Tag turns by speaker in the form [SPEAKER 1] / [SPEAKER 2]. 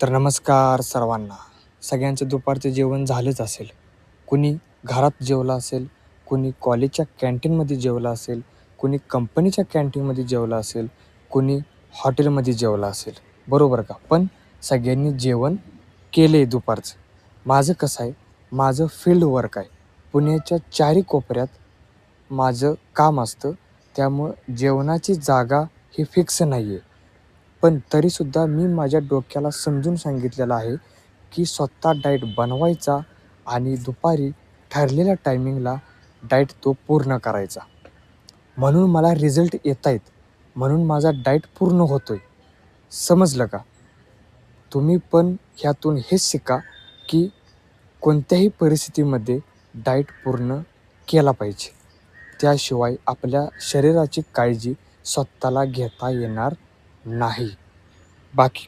[SPEAKER 1] तर नमस्कार सर्वांना. सगळ्यांचं दुपारचं जेवण झालंच असेल. कुणी घरात जेवलं असेल, कुणी कॉलेजच्या कॅन्टीनमध्ये जेवलं असेल, कुणी कंपनीच्या कॅन्टीनमध्ये जेवलं असेल, कुणी हॉटेलमध्ये जेवलं असेल, बरोबर का? पण सगळ्यांनी जेवण केलं आहे दुपारचं. माझं कसं आहे, माझं फील्ड वर्क आहे. पुण्याच्या चारी कोपऱ्यात माझं काम असतं. त्यामुळं जेवणाची जागा ही फिक्स नाही आहे. पण तरीसुद्धा मी माझ्या डोक्याला समजून सांगितलेलं आहे, की स्वतः डाएट बनवायचा आणि दुपारी ठरलेल्या टायमिंगला डाएट तो पूर्ण करायचा. म्हणून मला रिझल्ट येत आहेत. म्हणून माझा डाएट पूर्ण होतो आहे. समजलं का? तुम्ही पण ह्यातून हेच शिका, की कोणत्याही परिस्थितीमध्ये डाएट पूर्ण केला पाहिजे. त्याशिवाय आपल्या शरीराची काळजी स्वतःला घेता येणार नाही. बाकी